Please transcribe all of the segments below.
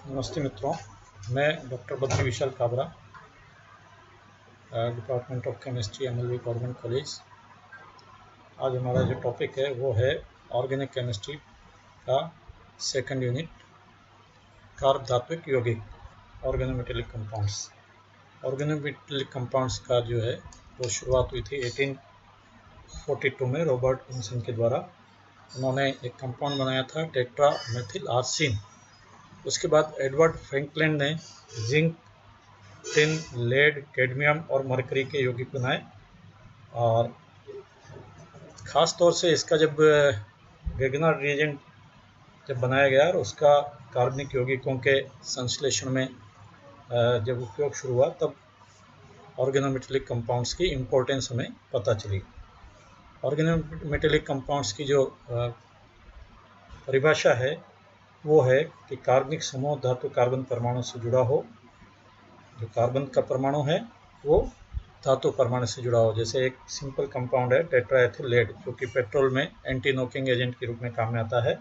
नमस्ते मित्रों, मैं doctor Badri Vishal Kabra, department of chemistry, MLV government college. आज हमारा जो टॉपिक है वो है ऑर्गेनिक केमिस्ट्री का सेकंड यूनिट, कार्ब धात्विक यौगिक, ऑर्गेनोमेटेलिक कंपाउंड्स। ऑर्गेनोमेटेलिक कंपाउंड्स का जो है वो शुरुआत हुई थी 1842 में रॉबर्ट बॉन्सन के द्वारा। उन्होंने एक कंपाउंड बनाया था टेट्रा मेथिल आर्सिन। उसके बाद एडवर्ड फ्रैंकलिन ने जिंक, टिन, लेड, कैडमियम और मरकरी के यौगिक बनाए। और ख़ास तौर से इसका जब वेगनर रिएजेंट जब बनाया गया और उसका कार्बनिक यौगिकों के संश्लेषण में जब उपयोग शुरू हुआ, तब ऑर्गेनोमेटेलिक कंपाउंड्स की इम्पोर्टेंस हमें पता चली। ऑर्गेनोमेटेलिक कंपाउंड्स की जो परिभाषा है वो है कि कार्बनिक समूह धातु कार्बन परमाणु से जुड़ा हो। जो कार्बन का परमाणु है वो धातु परमाणु से जुड़ा हो। जैसे एक सिंपल कंपाउंड है टेट्राएथिल लेड, जो कि पेट्रोल में एंटी नॉकिंग एजेंट के रूप में काम में आता है।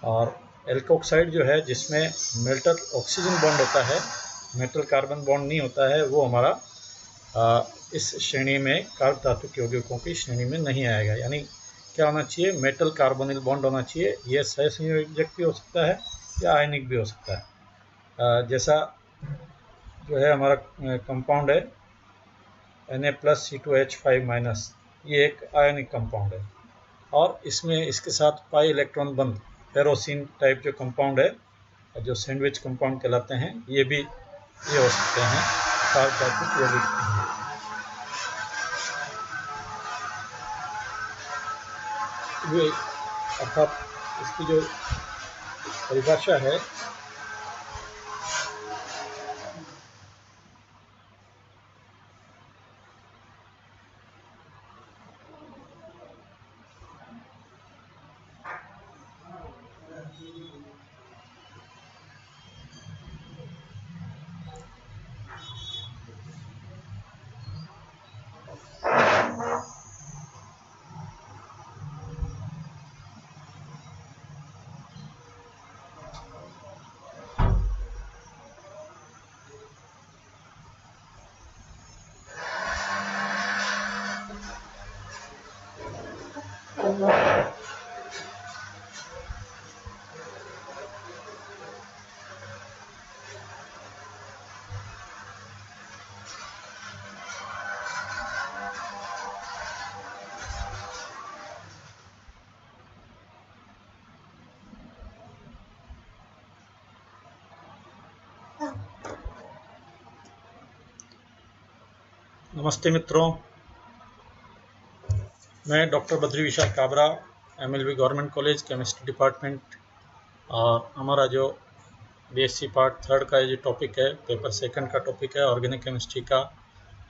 और एल्कोक्साइड जो है, जिसमें मेटल ऑक्सीजन बॉन्ड होता है, मेटल कार्बन बॉन्ड नहीं होता है, वो हमारा इस श्रेणी में कार्ब धातुक यौगिकों की श्रेणी में नहीं आएगा। यानी क्या होना चाहिए, मेटल कार्बोनिल बॉन्ड होना चाहिए। यह सहसंयोजक भी हो सकता है या आयनिक भी हो सकता है। जैसा जो है हमारा कंपाउंड है Na+C2H5-, ये एक आयनिक कंपाउंड है। और इसमें इसके साथ पाई इलेक्ट्रॉन बंद फेरोसिन टाइप जो कंपाउंड है, जो सैंडविच कंपाउंड कहलाते हैं, ये हो सकते हैं कार्ब धातुक यौगिक। अर्थात इसकी जो परिभाषा है नमस्ते मित्रों, मैं doctor Badri Vishal Kabra, MLV government college, chemistry department. और हमारा जो बीएससी पार्ट थर्ड का जो टॉपिक है, पेपर सेकंड का टॉपिक है ऑर्गेनिक केमिस्ट्री का,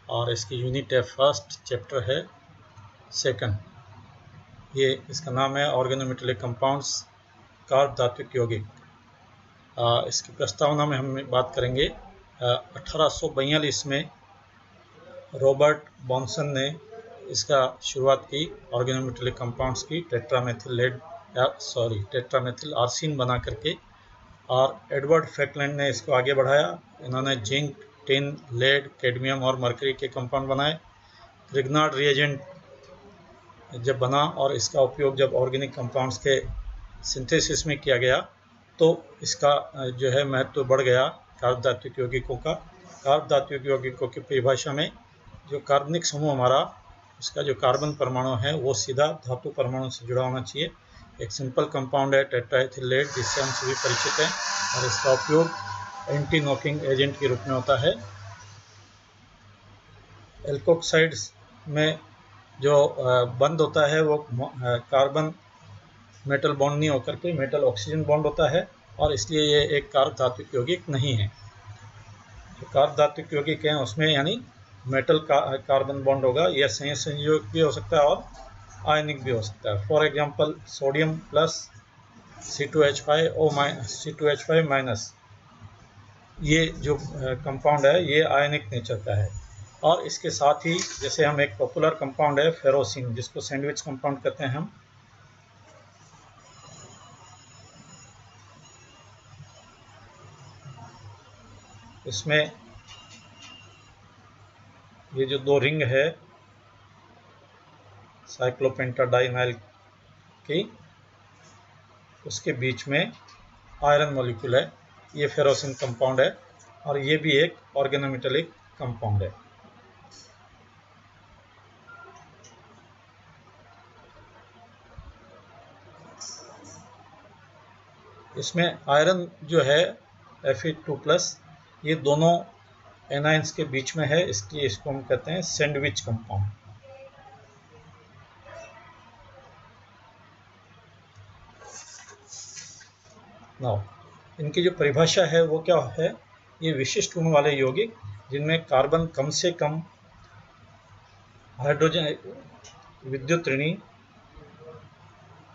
और इसकी यूनिट है फर्स्ट, चैप्टर है सेकंड। ये इसका नाम है ऑर्गेनोमेटेलिक कंपाउंड्स, कार्ब धात्विक यौगिक। इसकी प्रस्तावना में हम बात करेंगे 1842 में रॉबर्ट बॉन्सन ने इसका शुरुआत की ऑर्गेनोमेटेलिक कंपाउंड्स की, टेट्रामेथिल आर्सिन बना करके। और एडवर्ड फ्रैंकलिन ने इसको आगे बढ़ाया। इन्होंने जिंक, टिन, लेड, कैडमियम और मरकरी के कंपाउंड बनाए। ग्रिग्नार्ड रिएजेंट जब बना और इसका उपयोग जब ऑर्गेनिक कंपाउंड्स के सिंथेसिस में किया गया, तो इसका जो है महत्व बढ़ गया कार्ब धात्विक यौगिकों का। कार्ब धात्विक यौगिकों की परिभाषा में जो कार्बनिक समूह हमारा, उसका जो कार्बन परमाणु है वो सीधा धातु परमाणु से जुड़ा होना चाहिए। एक सिंपल कंपाउंड है टेट्राएथिल लेड, जिससे हम सभी परिचित हैं, और इसका उपयोग एंटी नॉकिंग एजेंट के रूप में होता है। एल्कोक्साइड्स में जो बंद होता है वो कार्बन मेटल बॉन्ड नहीं होकर के मेटल ऑक्सीजन बॉन्ड होता है, और इसलिए ये एक कार्ब धात्विक यौगिक नहीं है। जो कार्ब धात्विक यौगिक हैं उसमें यानी मेटल का कार्बन बॉन्ड होगा। यह संयोग भी हो सकता है और आयनिक भी हो सकता है। For example sodium plus C2H5 ये जो कंपाउंड है ये आयनिक नेचर का है। और इसके साथ ही जैसे हम एक पॉपुलर कंपाउंड है फेरोसिन, जिसको सैंडविच कंपाउंड कहते हैं हम, इसमें ये जो दो रिंग है साइक्लोपेंटाडाइनाइल की, उसके बीच में आयरन मॉलिक्यूल है। ये फेरोसिन कंपाउंड है और ये भी एक ऑर्गेनोमेटेलिक कंपाउंड है। इसमें आयरन जो है Fe2+, ये दोनों एनाइंस के बीच में है, इसलिए इसको हम कहते हैं सैंडविच कंपाउंड। नाउ इनकी जो परिभाषा है वो क्या है, ये विशिष्ट गुण वाले यौगिक जिनमें कार्बन कम से कम हाइड्रोजन विद्युत ऋणी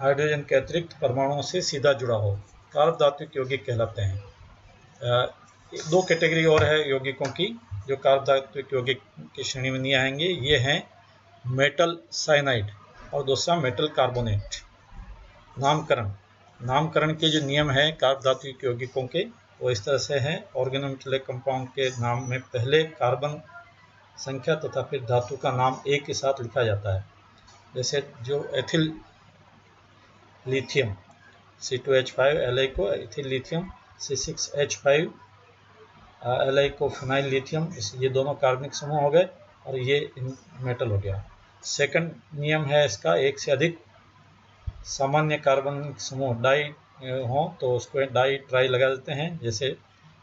हाइड्रोजन के अतिरिक्त परमाणुओं से सीधा जुड़ा हो, कार्बधात्विक यौगिक कहलाते हैं। दो कैटेगरी और है यौगिकों की जो कार्बधात्विक यौगिक की श्रेणी में नहीं आएंगे। ये हैं मेटल साइनाइड और दूसरा मेटल कार्बोनेट। नामकरण के जो नियम हैं कार्बधात्विक यौगिकों के, वो इस तरह से हैं। ऑर्गेनोमेटेलिक कंपाउंड के नाम में पहले कार्बन संख्या तथा फिर धातु का नाम एक के साथ लिखा जाता है। जैसे जो एथिल लिथियम C2H5 Li को एथिल लिथियम, C6H5 Li को फिनाइल लिथियम, ये दोनों कार्बनिक समूह हो गए और ये मेटल हो गया। सेकंड नियम है इसका, एक से अधिक सामान्य कार्बनिक समूह डाई हो तो उसको डाई ट्राई लगा देते हैं। जैसे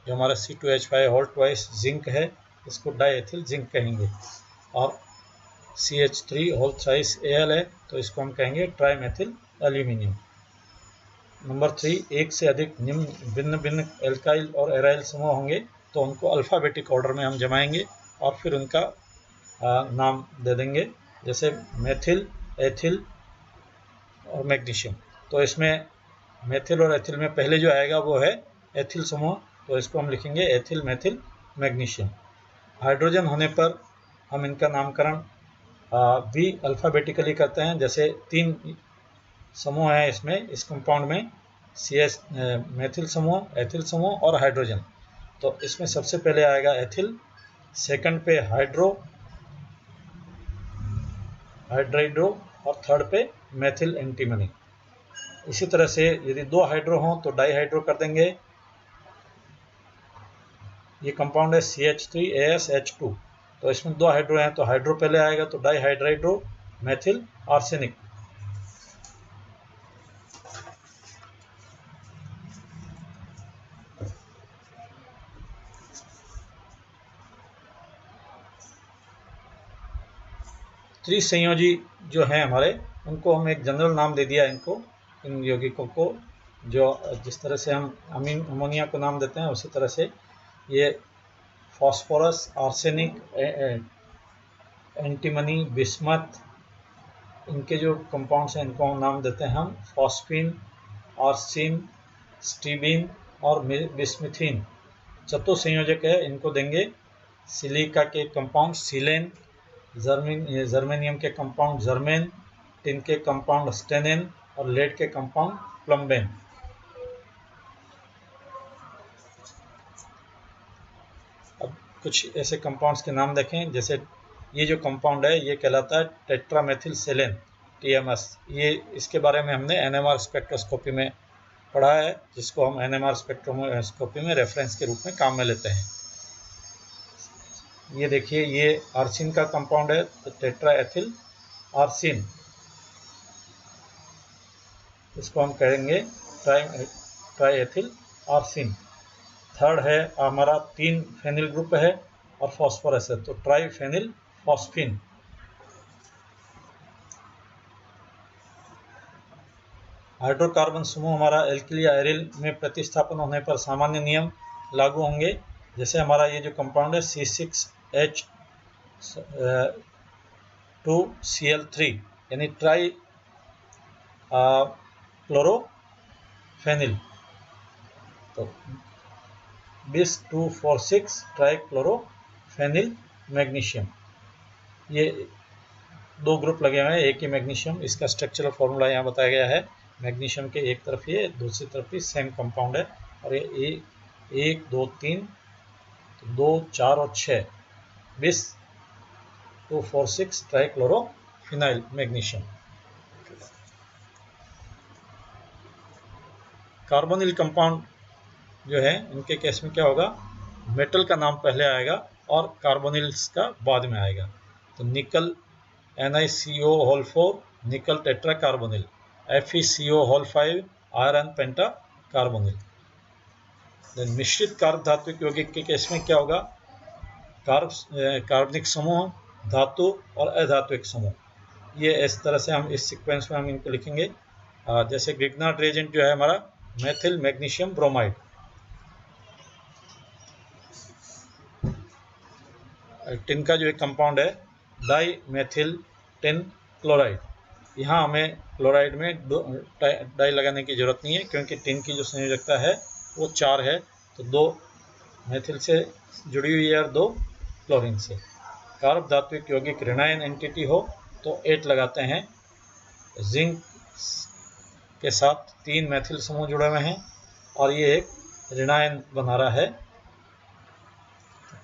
जो हमारा C2H5 होल ट्वाइस जिंक है, इसको डाई एथिल जिंक कहेंगे, और CH3 होल थ्राइस Al है तो इसको हम कहेंगे ट्राई मेथिल एल्यूमिनियम। नंबर 3, एक से अधिक भिन्न भिन्न एल्काइल और एराइल समूह होंगे तो उनको अल्फ़ाबेटिक ऑर्डर में हम जमाएंगे और फिर उनका नाम दे देंगे, जैसे मेथिल, एथिल और मैग्नीशियम। तो इसमें मेथिल और एथिल में पहले जो आएगा वो है एथिल समूह, तो इसको हम लिखेंगे एथिल मेथिल मैग्नीशियम। हाइड्रोजन होने पर हम इनका नामकरण भी अल्फ़ाबेटिकली करते हैं। जैसे 3 समूह हैं इसमें, इस कंपाउंड में CS मेथिल समूह, एथिल समूह और हाइड्रोजन। तो इसमें सबसे पहले आएगा एथिल, सेकंड पे हाइड्राइड्रो और थर्ड पे मेथिल एंटीमनी। इसी तरह से यदि 2 हाइड्रो हों तो डाईहाइड्रो कर देंगे। ये कंपाउंड है CH3AsH2, तो इसमें 2 हाइड्रो हैं तो हाइड्रो पहले आएगा तो डाईहाइड्राइड्रो मेथिल आर्सेनिक। त्रिसंयोजी जो हैं हमारे, उनको हम एक जनरल नाम दे दिया इनको, इन यौगिकों को, जो जिस तरह से हम अमोनिया को नाम देते हैं उसी तरह से ये फास्फोरस, आर्सेनिक, एंटीमनी, बिस्मथ, इनके जो कंपाउंड्स हैं इनको हम नाम देते हैं हम फॉस्फीन, आर्सिन, स्टीबिन और बिस्मिथीन। चतुसंयोजक है, इनको देंगे सिलिका के कंपाउंड सिलेन, जर्मेनियम के कंपाउंड जर्मेन, टिन के कंपाउंड स्टेनेन और लेड के कंपाउंड प्लम्बेन। अब कुछ ऐसे कंपाउंड्स के नाम देखें, जैसे ये जो कंपाउंड है ये कहलाता है टेट्रामेथिल सेलेन, TMS। ये इसके बारे में हमने NMR स्पेक्ट्रोस्कोपी में पढ़ा है, जिसको हम NMR स्पेक्ट्रोस्कोपी में रेफरेंस के रूप में काम में लेते हैं। ये देखिए, ये आर्सिन का कंपाउंड है तो टेट्रा एथिल आर्सिन, इसको हम कहेंगे ट्राई एथिल आर्सिन। थर्ड है हमारा 3 फेनिल ग्रुप है और फॉस्फोरस है तो ट्राई फेनिल फॉस्फिन। हाइड्रोकार्बन समूह हमारा एल्किली आयरिल में प्रतिस्थापन होने पर सामान्य नियम लागू होंगे। जैसे हमारा ये जो कंपाउंड है C6H2Cl3 यानी ट्राई क्लोरोफेनिल, तो bis246 ट्राई क्लोरोफेनिल मैग्नीशियम। ये 2 ग्रुप लगे हुए हैं, एक ही मैग्नीशियम। इसका स्ट्रक्चरल फॉर्मूला यहाँ बताया गया है। मैग्नीशियम के एक तरफ ये, दूसरी तरफ भी सेम कंपाउंड है और ये 1 2 3, तो 2, 4 और 6 bis 2,4,6 ट्राइक्लोरोफिनाइल मैग्नीशियम। कार्बोनिल कंपाउंड जो है इनके केस में क्या होगा, मेटल का नाम पहले आएगा और कार्बोनिल्स का बाद में आएगा। तो निकल NiCO4 निकल टेट्रा कार्बोनिल, FeCO5 आयरन पेंटा कार्बोनिल। मिश्रित कार्ब धात्विक यौगिक के केस में क्या होगा, कार्बनिक समूह, धातु और अधात्विक समूह। ये इस तरह से हम इस सीक्वेंस में हम इनको लिखेंगे। जैसे ग्रिग्नार्ड रिएजेंट जो है हमारा मेथिल मैग्नीशियम ब्रोमाइड, टिन का जो एक कंपाउंड है डाई मेथिल टिन क्लोराइड। यहाँ हमें क्लोराइड में डाई लगाने की जरूरत नहीं है क्योंकि टिन की जो संयोजकता है वो 4 है, तो 2 मेथिल से जुड़ी हुई है और 2 क्लोरीन से। कार्ब धात्विक यौगिक ऋणायन एंटिटी हो तो 8 लगाते हैं। जिंक के साथ 3 मेथिल समूह जुड़े हुए हैं और ये एक ऋणायन बना रहा है,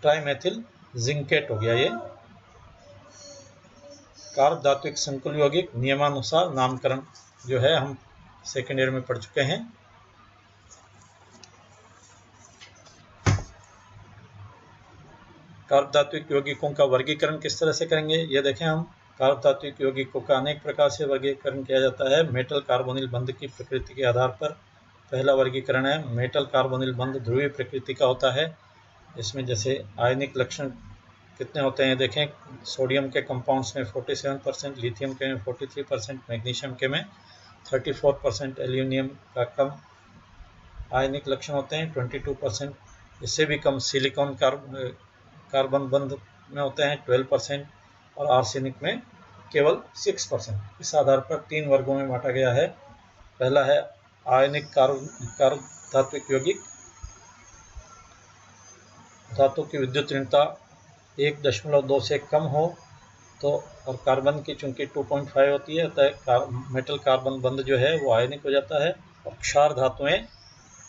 ट्राइमेथिल जिंकेट हो गया ये। कार्ब धात्विक संकुल यौगिक नियमानुसार नामकरण जो है हम सेकेंड ईयर में पढ़ चुके हैं। कार्ब धात्विक यौगिकों का वर्गीकरण किस तरह से करेंगे, ये देखें हम। कार्ब धात्विक यौगिकों का अनेक प्रकार से वर्गीकरण किया जाता है मेटल कार्बोनिल बंध की प्रकृति के आधार पर। पहला वर्गीकरण है मेटल कार्बोनिल बंध ध्रुवीय प्रकृति का होता है। इसमें जैसे आयनिक लक्षण कितने होते हैं देखें, सोडियम के कंपाउंड्स में 47%, लिथियम के में 43%, मैग्नीशियम के में 34%, एल्यूमिनियम का कम आयनिक लक्षण होते हैं 22%, इससे भी कम सिलिकॉन कार्बन बंध में होते हैं 12% और आर्सेनिक में केवल 6%। इस आधार पर 3 वर्गों में बांटा गया है। पहला है आयनिक कार्ब धात्विक यौगिक, धातु की विद्युत ऋणता 1.2 से कम हो तो, और कार्बन की चूंकि 2.5 होती है अतः मेटल कार्बन बंध जो है वो आयनिक हो जाता है। और क्षार धातुएं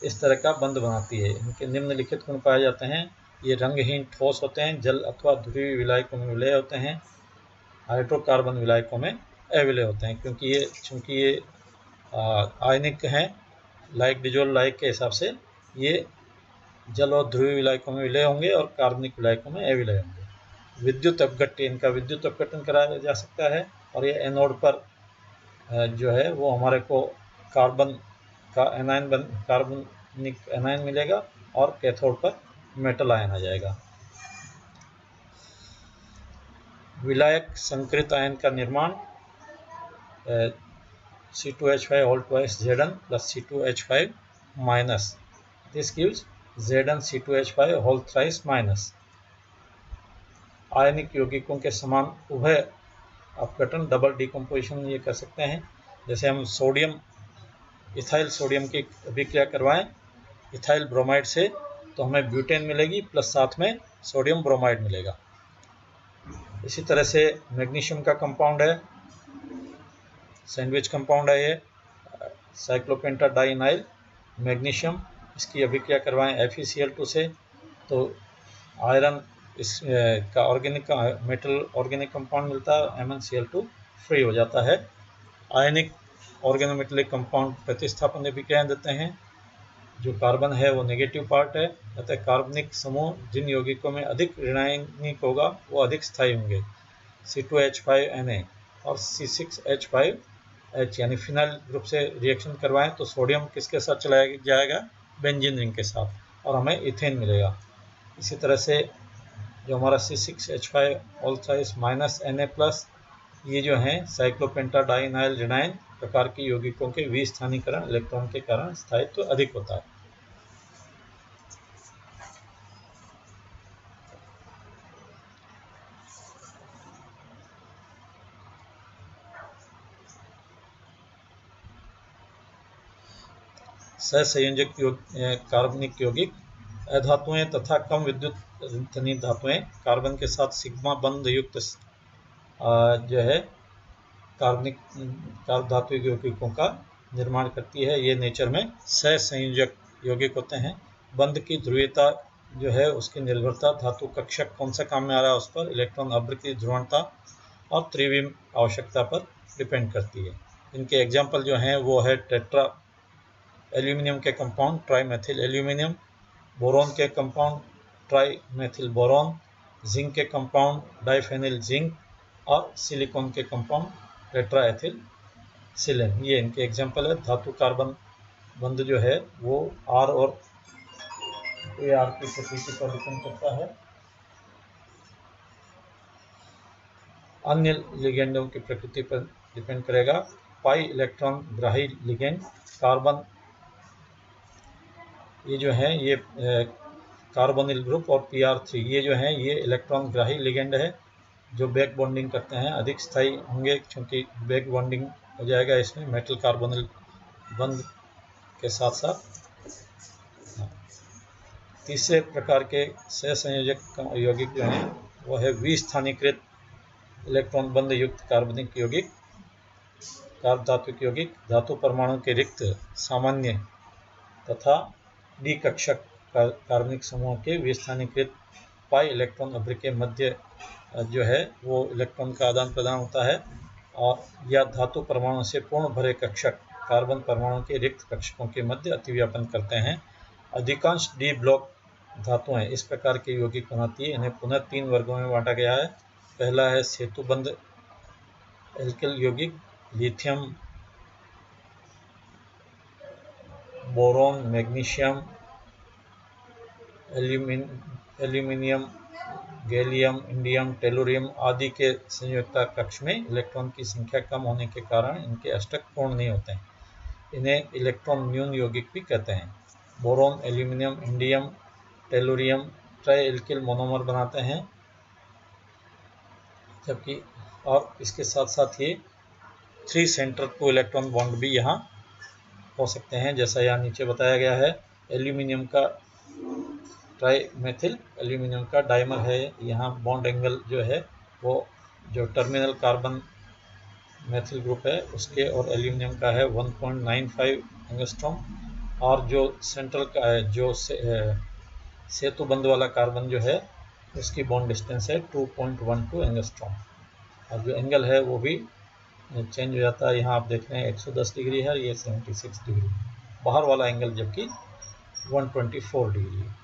इस तरह का बंध बनाती है। इनके निम्नलिखित गुण पाए जाते हैं। ये रंगहीन ठोस होते हैं, जल अथवा ध्रुवीय विलायकों में विलय होते हैं, हाइड्रोकार्बन विलायकों में अविलय होते हैं। क्योंकि ये आयनिक हैं, लाइक डिजोल लाइक के हिसाब से ये जल और ध्रुवीय विलायकों में विलय होंगे और कार्बनिक विलायकों में अविलय होंगे। विद्युत अपघट्य, इनका विद्युत अपघटन कराया जा सकता है और ये एनोड पर जो है वो हमारे को कार्बन का कार्बनिक एनायन मिलेगा और कैथोड पर मेटल आयन आ जाएगा। विलायक संकृत आयन का निर्माण C2H5 plus C2H5 minus, this gives Zn C2H5 आयनिक यौगिकों के समान उभय अपघटन डबल डिकम्पोजिशन ये कर सकते हैं। जैसे हम सोडियम इथाइल सोडियम की अभिक्रिया करवाएं इथाइल ब्रोमाइड से तो हमें ब्यूटेन मिलेगी प्लस साथ में सोडियम ब्रोमाइड मिलेगा। इसी तरह से मैग्नीशियम का कंपाउंड है, सैंडविच कंपाउंड है ये, साइक्लोपेंटा डाइनाइल मैग्नीशियम, इसकी अभिक्रिया करवाएं FeCl2 से तो आयरन इस का ऑर्गेनिक मेटल ऑर्गेनिक कंपाउंड मिलता है, MnCl2 फ्री हो जाता है। आयनिक ऑर्गेनोमेटेलिक कंपाउंड प्रतिस्थापन अभिक्रियाएं देते हैं। जो कार्बन है वो नेगेटिव पार्ट है, अतः कार्बनिक समूह जिन यौगिकों में अधिक ऋणायनिक होगा वो अधिक स्थायी होंगे। C2H5Na और C6H5H यानी फिनाइल ग्रुप से रिएक्शन करवाएं तो सोडियम किसके साथ चलाया जाएगा, बेंजीन रिंग के साथ, और हमें इथेन मिलेगा। इसी तरह से जो हमारा C6H5 ये जो हैं साइक्लोपेंटा डाइनाइल ऋणायन प्रकार के यौगिकों के विस्थानीकरण इलेक्ट्रॉन के कारण स्थायित्व अधिक होता है। सहसंयोजक कार्बनिक यौगिक अधातुएं तथा कम विद्युत धनी धातुएं कार्बन के साथ सिग्मा बंध युक्त जो है कार्ब धात्विक यौगिकों का निर्माण करती है। ये नेचर में सहसंयोजक यौगिक होते हैं। बंध की ध्रुवीयता जो है उसकी निर्भरता धातु कक्षक कौन सा काम में आ रहा है उस पर, इलेक्ट्रॉन अभ्र की ध्रुवणता और त्रिविम आवश्यकता पर डिपेंड करती है। इनके एग्जाम्पल जो हैं वो है टेट्रा एल्यूमिनियम के compound trimethyl aluminium, boron के compound trimethyl boron, zinc के कंपाउंड डाइफेनिल जिंक और सिलिकॉन के कंपाउंड टेट्रा एथिल सिलेन। ये इनके एग्जाम्पल है। धातु कार्बन बंध जो है वो आर और AR की प्रकृति पर डिपेंड करता है। अन्य लिगेंडों की प्रकृति पर डिपेंड करेगा। पाई इलेक्ट्रॉन ग्राही लिगेंड कार्बन, ये जो है ये कार्बोनिल ग्रुप और PR3 ये जो है ये इलेक्ट्रॉन ग्राही लिगेंड है जो बैक बॉन्डिंग करते हैं, अधिक स्थायी होंगे क्योंकि बैक बॉन्डिंग हो जाएगा इसमें मेटल कार्बोनिल बंध के साथ साथ। तीसरे प्रकार के सहसंयोजक यौगिक जो हैं वो है विस्थानीकृत इलेक्ट्रॉन बंध युक्त कार्बनिक यौगिक, कार्बधात्विक यौगिक, धातु परमाणु के रिक्त सामान्य तथा डी कक्षक कार्बनिक समूहों के विस्थानीकृत पाई इलेक्ट्रॉन अभ्र के मध्य जो है वो इलेक्ट्रॉन का आदान प्रदान होता है, और या धातु परमाणु से पूर्ण भरे कक्षक कार्बन परमाणु के रिक्त कक्षकों के मध्य अतिव्यापन करते हैं। अधिकांश डी ब्लॉक धातुएं इस प्रकार के यौगिक बनाती है। इन्हें पुनः 3 वर्गों में बांटा गया है। पहला है सेतुबंध एल्किल यौगिक, lithium, boron, magnesium, aluminium, gallium, indium, tellurium आदि के संयोजकता कक्ष में इलेक्ट्रॉन की संख्या कम होने के कारण इनके अष्टक पूर्ण नहीं होते हैं। इन्हें इलेक्ट्रॉन न्यून यौगिक भी कहते हैं। Boron, aluminium, indium, tellurium try alkyl monomer बनाते हैं, जबकि और इसके साथ साथ ये 3 सेंटर 2 इलेक्ट्रॉन बॉन्ड भी यहाँ हो सकते हैं, जैसा यहाँ नीचे बताया गया है। एल्यूमिनियम का ट्राई मेथिल एल्यूमिनियम का डाइमर है, यहाँ बॉन्ड एंगल जो है वो जो टर्मिनल कार्बन मेथिल ग्रुप है उसके और एल्यूमिनियम का है 1.95 एंगस्ट्रॉम, और जो सेंट्रल का है जो सेतु बंध वाला कार्बन जो है उसकी बॉन्ड डिस्टेंस है 2.12 एंगस्ट्रॉम, और जो एंगल है वो भी चेंज हो जाता है। यहाँ आप देख रहे हैं 110 डिग्री है, ये 76 डिग्री, बाहर वाला एंगल जबकि 124 डिग्री है।